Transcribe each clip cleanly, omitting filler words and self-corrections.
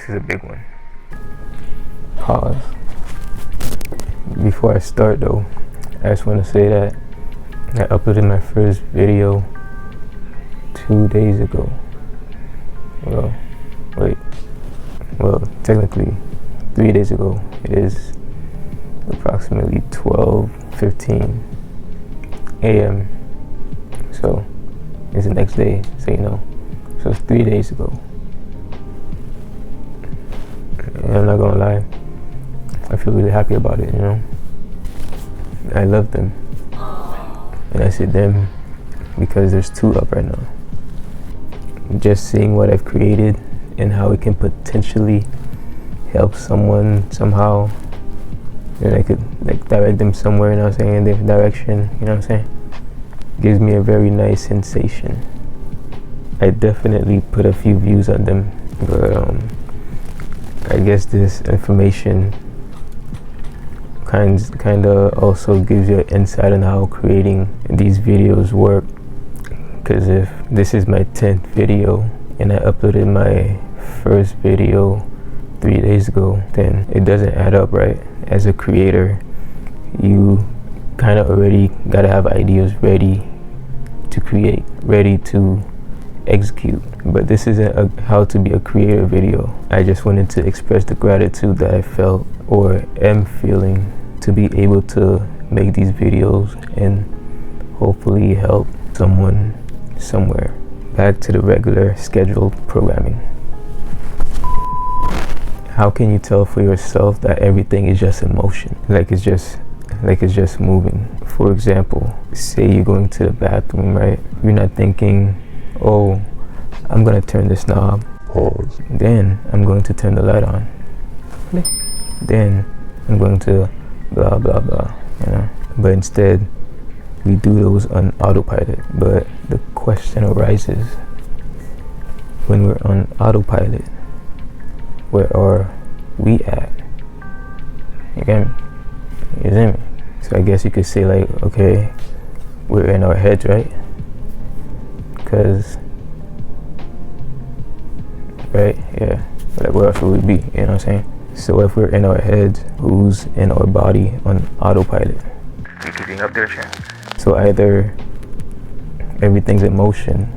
is a big one. Pause. Before I start though, I just want to say that I uploaded my first video 2 days ago. Well, technically 3 days ago. It is approximately 12:15 a.m. So it's the next day, so you know. So it's 3 days ago. And I'm not gonna lie, I feel really happy about it, you know. I love them. And I say them because there's 2 up right now. Just seeing what I've created and how it can potentially help someone somehow, and I could like direct them somewhere, you know what I'm saying, in their direction, you know what I'm saying, gives me a very nice sensation. I definitely put a few views on them, but I guess this information kind of also gives you an insight on how creating these videos work. Because if this is my 10th video and I uploaded my first video 3 days ago, then it doesn't add up, right? As a creator, you kind of already gotta have ideas ready to create, ready to execute. But this isn't a how to be a creator video. I just wanted to express the gratitude that I felt or am feeling to be able to make these videos and hopefully help someone somewhere. Back to the regular scheduled programming. How can you tell for yourself that everything is just in motion? Like it's just moving. For example, say you're going to the bathroom, right? You're not thinking, oh, I'm gonna turn this knob. Pause. Then I'm going to turn the light on. Then I'm going to blah blah blah, you know. But instead, we do those on autopilot. But the question arises, when we're on autopilot, where are we at? You get me? You see me? So I guess you could say like, okay, we're in our heads, right? Right? Yeah. Like where else would we be? You know what I'm saying? So if we're in our heads, who's in our body on autopilot? You keeping up there, champ? So either everything's in motion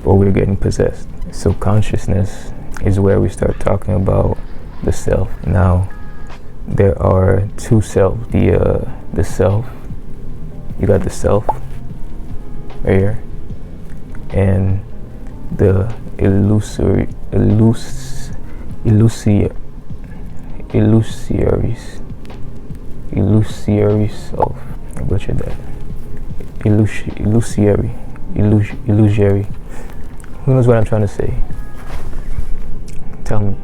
or we're getting possessed. So consciousness is where we start talking about the self. Now, there are 2 selves. The self, you got the self right here, and the illusory self. I butchered that. Illusory. Who knows what I'm trying to say? Tell me.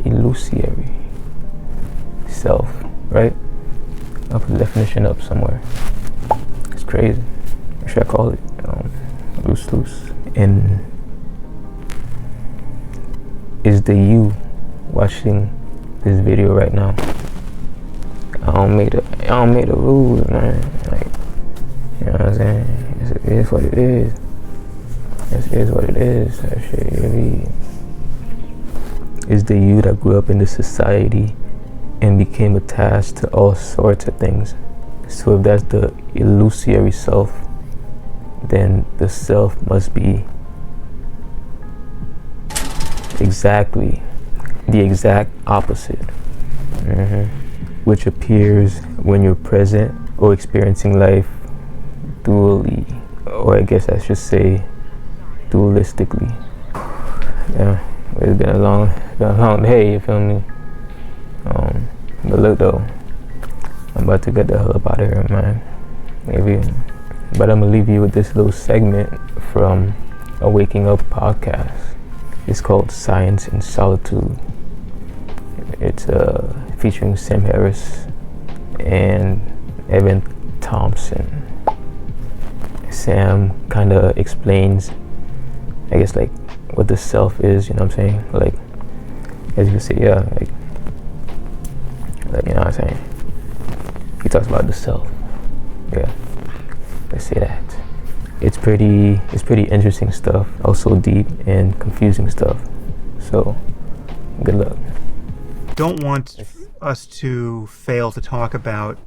Illusory self, right? I'll put the definition up somewhere. It's crazy. What should I call it? Loose. And is the you watching this video right now? I don't make the rules, man. Like, you know what I'm saying? It is what it is. It is what it is. That shit, you read. Is the you that grew up in this society and became attached to all sorts of things. So if that's the illusory self, then the self must be exactly the exact opposite, which appears when you're present or experiencing life dually, or I guess I should say dualistically. Yeah, it's been a long day, you feel me? But look though, I'm about to get the hell up out of here, man. Maybe, but I'm gonna leave you with this little segment from a Waking Up podcast. It's called Science in Solitude. It's featuring Sam Harris and Evan Thompson. Sam kind of explains, I guess, like what the self is, you know what I'm saying? Like, as you can see, yeah, like you know what I'm saying? He talks about the self. Yeah, let's say that. It's pretty interesting stuff, also deep and confusing stuff. So Good luck. Don't want us to fail to talk about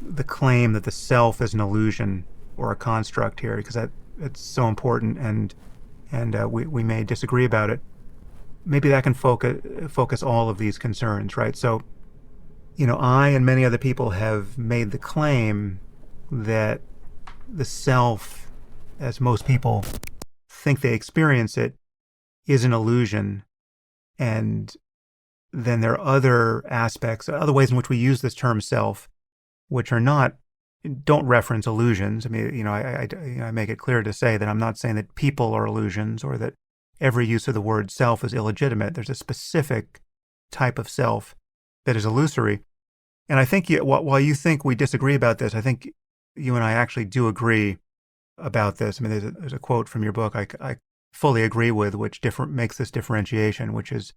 the claim that the self is an illusion or a construct here, because it's so important, and we may disagree about it. Maybe that can focus all of these concerns, right? So, I and many other people have made the claim that the self, as most people think they experience it, is an illusion. And then there are other aspects, other ways in which we use this term self, which don't reference illusions. I mean, I make it clear to say that I'm not saying that people are illusions or that every use of the word self is illegitimate. There's a specific type of self that is illusory. And I think while you think we disagree about this, I think you and I actually do agree about this. I mean, there's a quote from your book I fully agree with, which makes this differentiation, which is,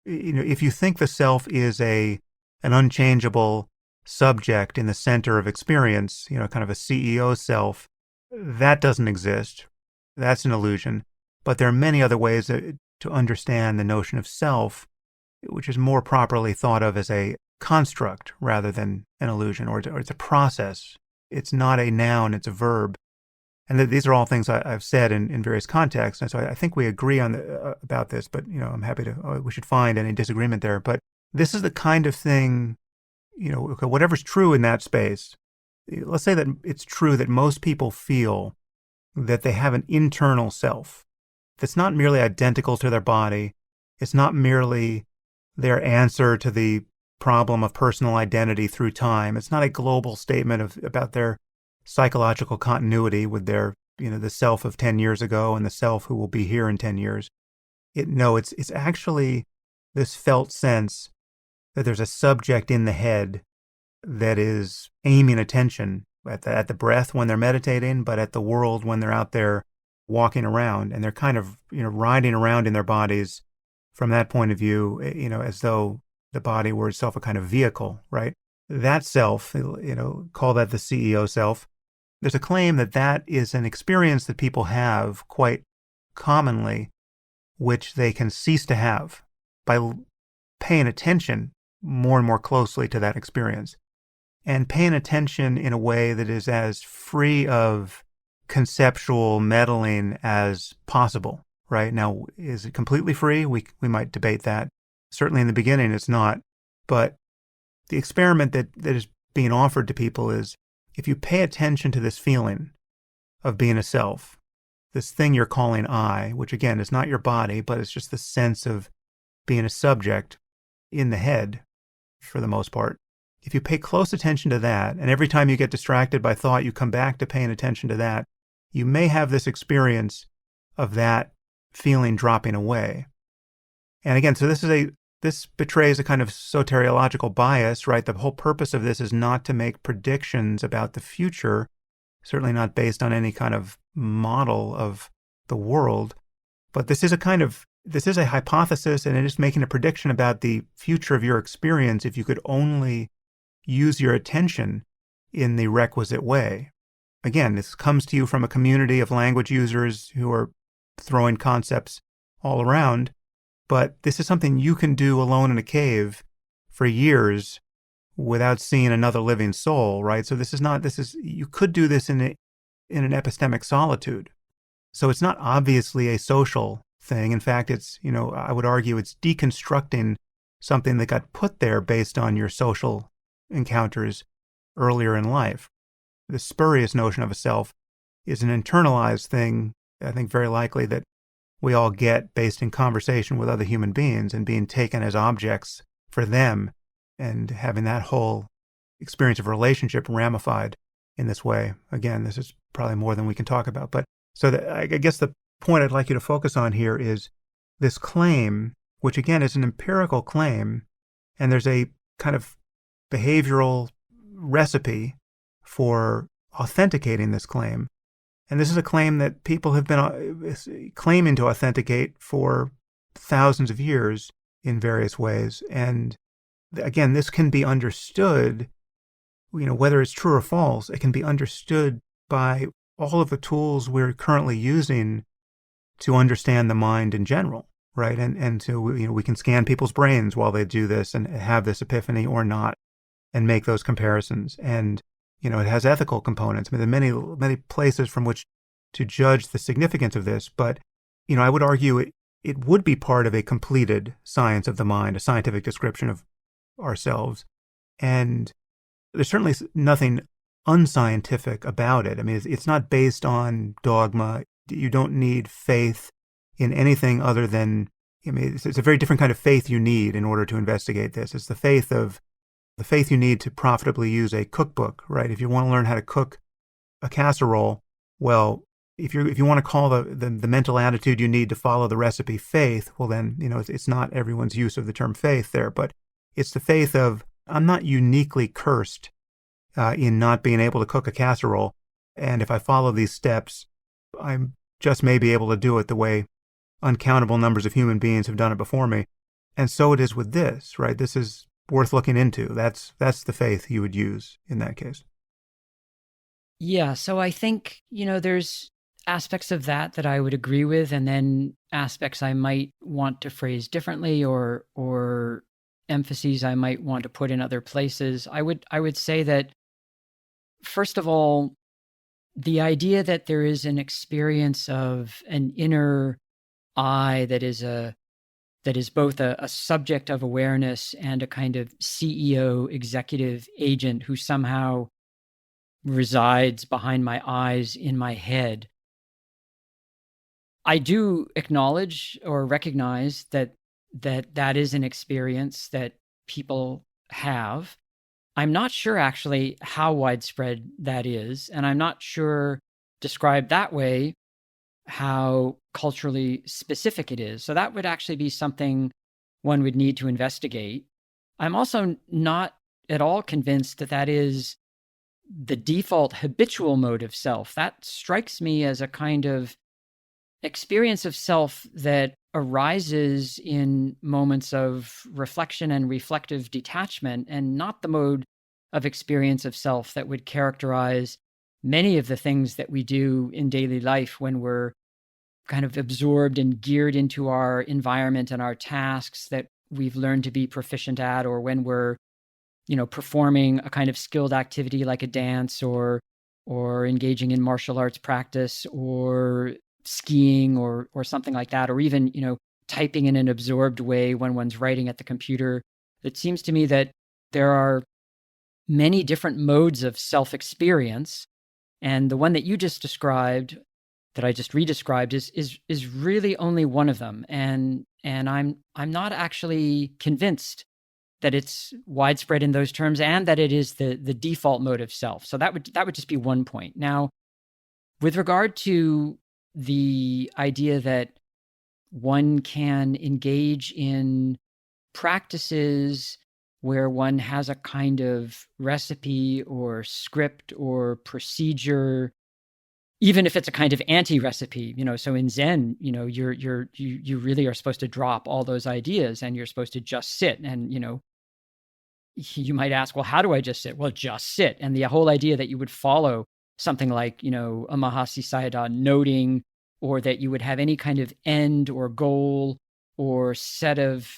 if you think the self is an unchangeable subject in the center of experience, kind of a CEO self, that doesn't exist. That's an illusion. But there are many other ways to understand the notion of self, which is more properly thought of as a construct rather than an illusion, or it's a process. It's not a noun, it's a verb. And these are all things I've said in various contexts. And so I think we agree on about this, but, I'm happy we should find any disagreement there. But this is the kind of thing, whatever's true in that space, let's say that it's true that most people feel that they have an internal self that's not merely identical to their body. It's not merely their answer to the problem of personal identity through time. It's not a global statement about their psychological continuity with their, the self of 10 years ago and the self who will be here in 10 years. It's actually this felt sense that there's a subject in the head that is aiming attention at the breath when they're meditating, but at the world when they're out there walking around, and they're kind of, riding around in their bodies from that point of view, as though the body were itself a kind of vehicle, right? That self, call that the CEO self. There's a claim that is an experience that people have quite commonly, which they can cease to have by paying attention more and more closely to that experience, and paying attention in a way that is as free of conceptual meddling as possible, right? Now, is it completely free? We might debate that. Certainly in the beginning, it's not. But the experiment that is being offered to people is, if you pay attention to this feeling of being a self, this thing you're calling I, which again is not your body, but it's just the sense of being a subject in the head for the most part. If you pay close attention to that, and every time you get distracted by thought, you come back to paying attention to that, you may have this experience of that feeling dropping away. And again, so this betrays a kind of soteriological bias, right? The whole purpose of this is not to make predictions about the future, certainly not based on any kind of model of the world, but this is a hypothesis, and it is making a prediction about the future of your experience if you could only use your attention in the requisite way. Again, this comes to you from a community of language users who are throwing concepts all around, but this is something you can do alone in a cave for years without seeing another living soul, right? So you could do this in an epistemic solitude. So it's not obviously a social thing. In fact, I would argue it's deconstructing something that got put there based on your social encounters earlier in life. The spurious notion of a self is an internalized thing, I think very likely, that we all get based in conversation with other human beings and being taken as objects for them, and having that whole experience of relationship ramified in this way. Again, this is probably more than we can talk about. But I guess the point I'd like you to focus on here is this claim, which again is an empirical claim, and there's a kind of behavioral recipe for authenticating this claim. And this is a claim that people have been claiming to authenticate for thousands of years in various ways. And again, this can be understood, whether it's true or false, it can be understood by all of the tools we're currently using to understand the mind in general. right? And so we can scan people's brains while they do this and have this epiphany or not, and make those comparisons. And it has ethical components. I mean, there are many places from which to judge the significance of this, but I would argue it would be part of a completed science of the mind, a scientific description of ourselves. And there's certainly nothing unscientific about it. I mean, it's not based on dogma. You don't need faith in anything other than, I mean, it's a very different kind of faith you need in order to investigate this. It's the faith you need to profitably use a cookbook, right? If you want to learn how to cook a casserole, well, if you want to call the mental attitude you need to follow the recipe faith, well then, it's not everyone's use of the term faith there, but it's the faith of, I'm not uniquely cursed in not being able to cook a casserole, and if I follow these steps, I just may be able to do it the way uncountable numbers of human beings have done it before me. And so it is with this, right? This is worth looking into. That's the faith you would use in that case. Yeah, so I think, there's aspects of that I would agree with, and then aspects I might want to phrase differently, or emphases I might want to put in other places. I would say that, first of all, the idea that there is an experience of an inner I that is both a subject of awareness and a kind of CEO, executive agent who somehow resides behind my eyes in my head. I do acknowledge or recognize that is an experience that people have. I'm not sure actually how widespread that is, and I'm not sure, described that way, how culturally specific it is. So that would actually be something one would need to investigate. I'm also not at all convinced that is the default habitual mode of self. That strikes me as a kind of experience of self that arises in moments of reflection and reflective detachment, and not the mode of experience of self that would characterize many of the things that we do in daily life when we're kind of absorbed and geared into our environment and our tasks that we've learned to be proficient at, or when we're performing a kind of skilled activity like a dance, or engaging in martial arts practice, or skiing, or something like that, or even typing in an absorbed way when one's writing at the computer. It seems to me that there are many different modes of self-experience, and the one that you just described, that I just redescribed, is really only one of them, and I'm not actually convinced that it's widespread in those terms, and that it is the default mode of self. So that would just be one point. Now, with regard to the idea that one can engage in practices where one has a kind of recipe or script or procedure, even if it's a kind of anti-recipe, so in Zen, you really are supposed to drop all those ideas, and you're supposed to just sit. And, you might ask, well, how do I just sit? Well, just sit. And the whole idea that you would follow something like, a Mahasi Sayadaw noting, or that you would have any kind of end or goal or set of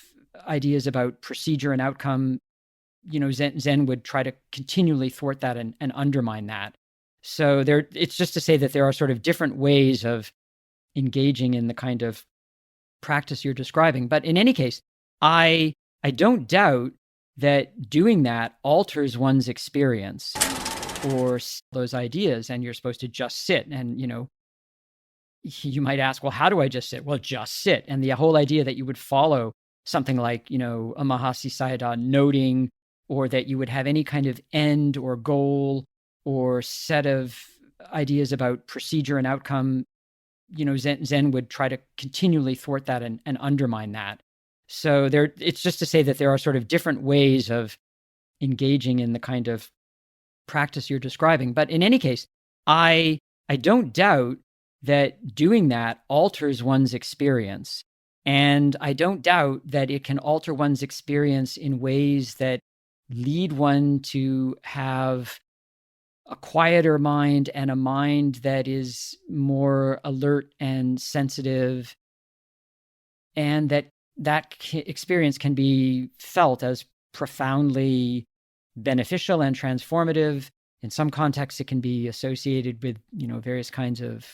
ideas about procedure and outcome, Zen would try to continually thwart that and undermine that. So it's just to say that there are sort of different ways of engaging in the kind of practice you're describing. But in any case, I don't doubt that doing that alters one's experience, or those ideas, and you're supposed to just sit. And, you might ask, well, how do I just sit? Well, just sit. And the whole idea that you would follow something like, a Mahasi Sayadaw noting, or that you would have any kind of end or goal or set of ideas about procedure and outcome, Zen would try to continually thwart that and undermine that. So it's just to say that there are sort of different ways of engaging in the kind of practice you're describing. But in any case, I don't doubt that doing that alters one's experience. And I don't doubt that it can alter one's experience in ways that lead one to have a quieter mind, and a mind that is more alert and sensitive and that experience can be felt as profoundly beneficial and transformative. In some contexts, it can be associated with, various kinds of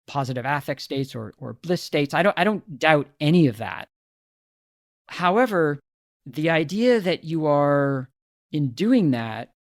positive affect states or bliss states. I don't doubt any of that. However, the idea that you are, in doing that,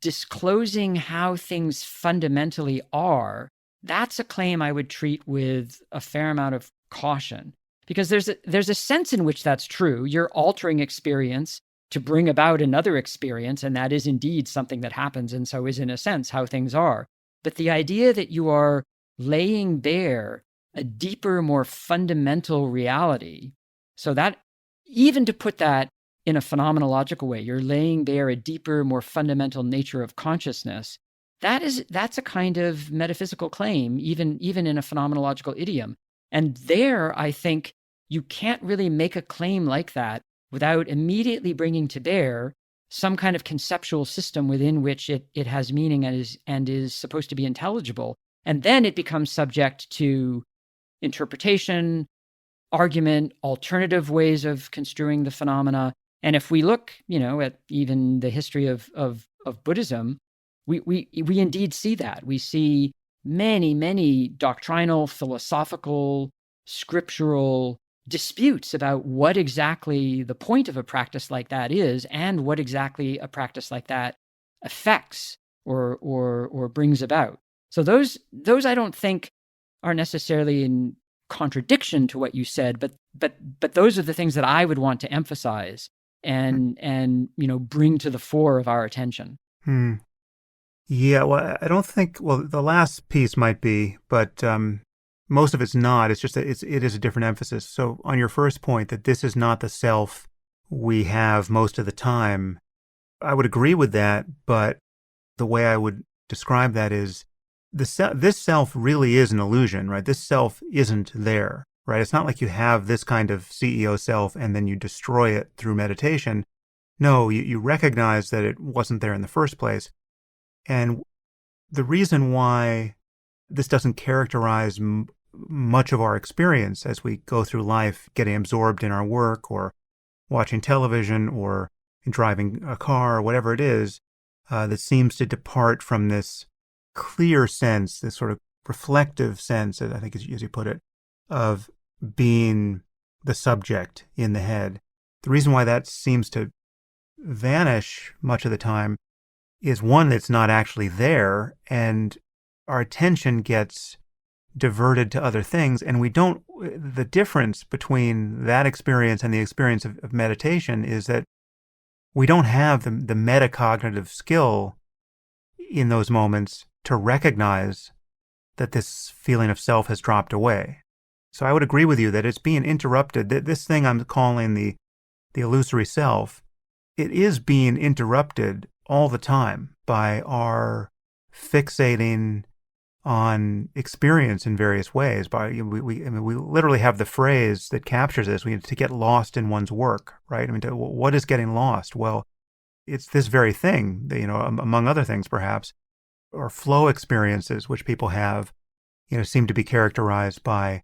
disclosing how things fundamentally are, that's a claim I would treat with a fair amount of caution, because there's a sense in which that's true. You're altering experience to bring about another experience, and that is indeed something that happens, and so is, in a sense, how things are. But the idea that you are laying bare a deeper, more fundamental reality, so that, even to put that in a phenomenological way, you're laying bare a deeper, more fundamental nature of consciousness, that's a kind of metaphysical claim, even in a phenomenological idiom. And there, I think, you can't really make a claim like that without immediately bringing to bear some kind of conceptual system within which it has meaning and is supposed to be intelligible. And then it becomes subject to interpretation, argument, alternative ways of construing the phenomena. And if we look, at even the history of Buddhism, we indeed see that. We see many, many doctrinal, philosophical, scriptural disputes about what exactly the point of a practice like that is, and what exactly a practice like that affects or brings about. So those I don't think are necessarily in contradiction to what you said, but those are the things that I would want to emphasize and bring to the fore of our attention. Yeah, well, I don't think, well, the last piece might be, but most of it's not. It's just that it is a different emphasis. So on your first point, that this is not the self we have most of the time, I would agree with that, but the way I would describe that is this self really is an illusion, right? This self isn't there, right? It's not like you have this kind of CEO self and then you destroy it through meditation. No, you recognize that it wasn't there in the first place. And the reason why this doesn't characterize much of our experience as we go through life, getting absorbed in our work or watching television or driving a car or whatever it is, that seems to depart from this clear sense, this sort of reflective sense, I think as you put it, of being the subject in the head. The reason why that seems to vanish much of the time is, one, it's not actually there, and our attention gets diverted to other things, and the difference between that experience and the experience of meditation is that we don't have the metacognitive skill in those moments to recognize that this feeling of self has dropped away. So I would agree with you that it's being interrupted. This thing I'm calling the illusory self, it is being interrupted all the time by our fixating on experience in various ways. We literally have the phrase that captures this: we need to get lost in one's work, right? What is getting lost? Well, it's this very thing, among other things perhaps, or flow experiences, which people have, seem to be characterized by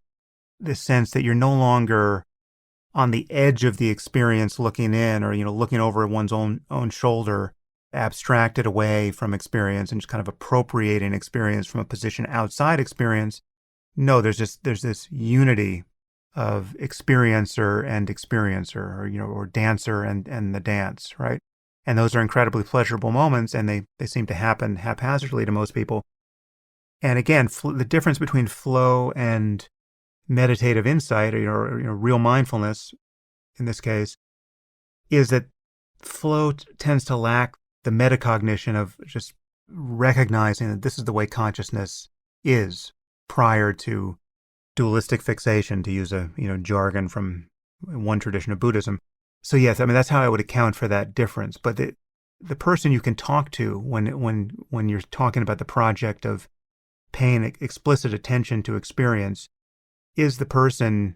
this sense that you're no longer on the edge of the experience looking in, or, looking over one's own shoulder, abstracted away from experience and just kind of appropriating experience from a position outside experience. No, there's this unity of experiencer and experiencer, or dancer and the dance, right? And those are incredibly pleasurable moments, and they seem to happen haphazardly to most people. And again, the difference between flow and meditative insight, or real mindfulness in this case, is that flow tends to lack the metacognition of just recognizing that this is the way consciousness is prior to dualistic fixation, to use a jargon from one tradition of Buddhism. So yes, that's how I would account for that difference. But the person you can talk to when you're talking about the project of paying explicit attention to experience is the person,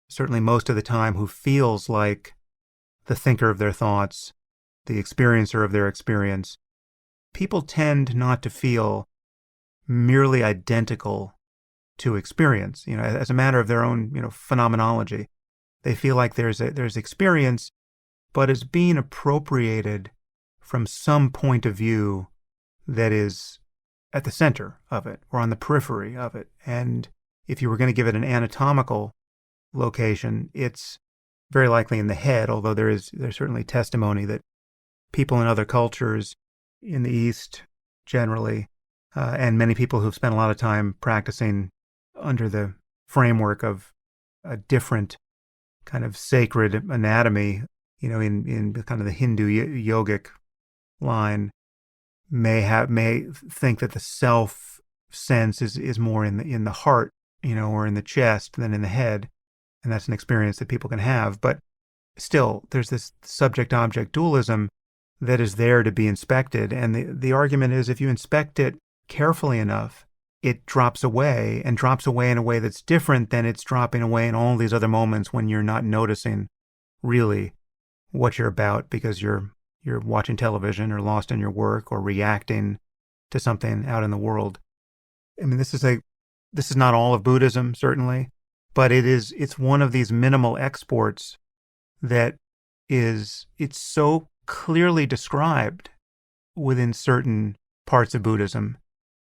certainly most of the time, who feels like the thinker of their thoughts, the experiencer of their experience. People tend not to feel merely identical to experience, as a matter of their own, phenomenology. They feel like there's experience, but it's being appropriated from some point of view that is at the center of it or on the periphery of it. And if you were going to give it an anatomical location, it's very likely in the head, although there's certainly testimony that people in other cultures in the East generally, and many people who've spent a lot of time practicing under the framework of a different kind of sacred anatomy, in kind of the Hindu yogic line, may think that the self sense is more in the heart, or in the chest than in the head, and that's an experience that people can have. But still, there's this subject-object dualism that is there to be inspected, and the argument is if you inspect it carefully enough, it drops away in a way that's different than it's dropping away in all these other moments when you're not noticing really what you're about because you're watching television or lost in your work or reacting to something out in the world. I mean, this is not all of Buddhism, certainly, but it's one of these minimal exports that it's so clearly described within certain parts of Buddhism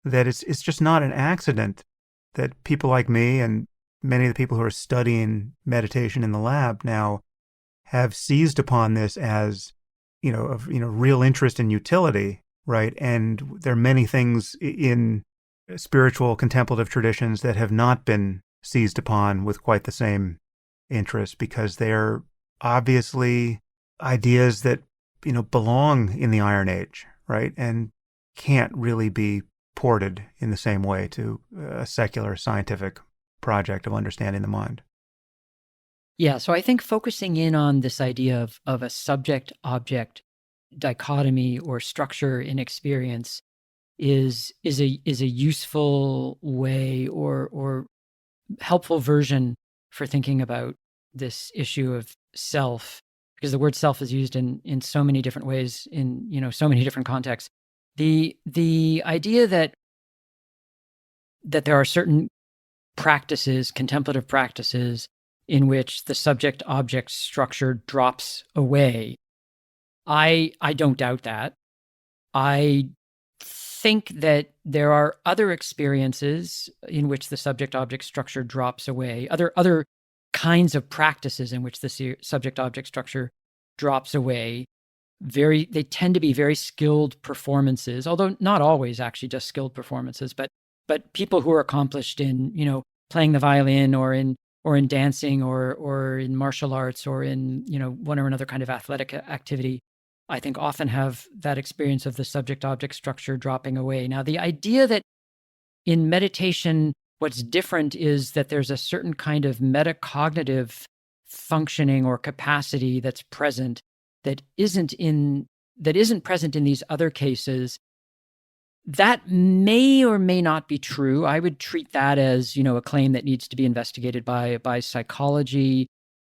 that it's just not an accident that people like me and many of the people who are studying meditation in the lab now have seized upon this as, of real interest and utility, right? And there are many things in spiritual contemplative traditions that have not been seized upon with quite the same interest because they're obviously ideas that, belong in the Iron Age, right? And can't really be ported in the same way to a secular scientific project of understanding the mind. Yeah, so I think focusing in on this idea of a subject-object dichotomy or structure in experience is a useful way or helpful version for thinking about this issue of self, because the word self is used in so many different ways in so many different contexts. The idea that there are certain practices, contemplative practices, in which the subject-object structure drops away, I don't doubt that. I think that there are other experiences in which the subject-object structure drops away, other kinds of practices in which the subject-object structure drops away. They tend to be very skilled performances, although not always actually just skilled performances, but people who are accomplished in, playing the violin or in dancing or in martial arts or in, one or another kind of athletic activity, I think often have that experience of the subject-object structure dropping away. Now, the idea that in meditation, what's different is that there's a certain kind of metacognitive functioning or capacity that's present that isn't present in these other cases. That may or may not be true. I would treat that as, a claim that needs to be investigated by psychology.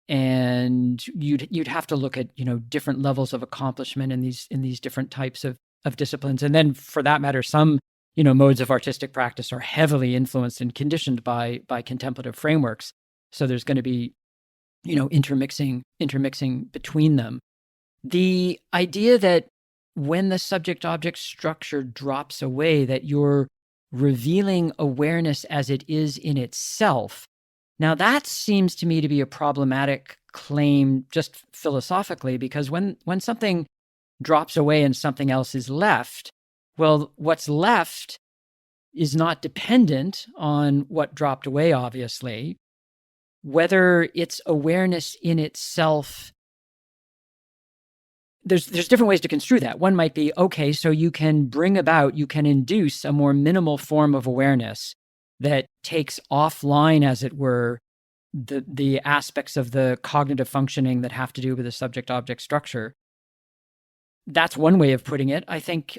And you'd have to look at, different levels of accomplishment in these different types of disciplines. And then for that matter, some, modes of artistic practice are heavily influenced and conditioned by contemplative frameworks. So there's going to be, intermixing between them. The idea that when the subject-object structure drops away, that you're revealing awareness as it is in itself. Now, that seems to me to be a problematic claim just philosophically, because when something drops away and something else is left, well, what's left is not dependent on what dropped away, obviously. Whether it's awareness in itself, there's different ways to construe that. One might be, okay, so you can induce a more minimal form of awareness that takes offline, as it were, the aspects of the cognitive functioning that have to do with the subject-object structure. That's one way of putting it. I think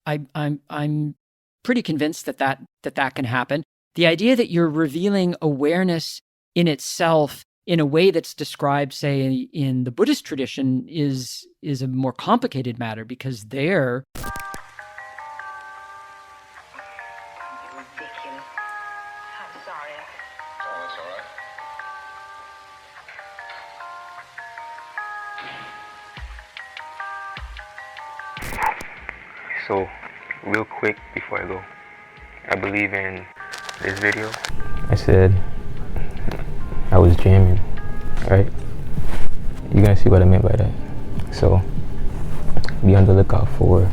I'm pretty convinced that can happen. The idea that you're revealing awareness in itself in a way that's described, say, in the Buddhist tradition is a more complicated matter, because there, Sorry. Oh, that's all right. So, real quick before I go, I believe in this video. I said I was jamming, right? You're gonna see what I meant by that. So, be on the lookout for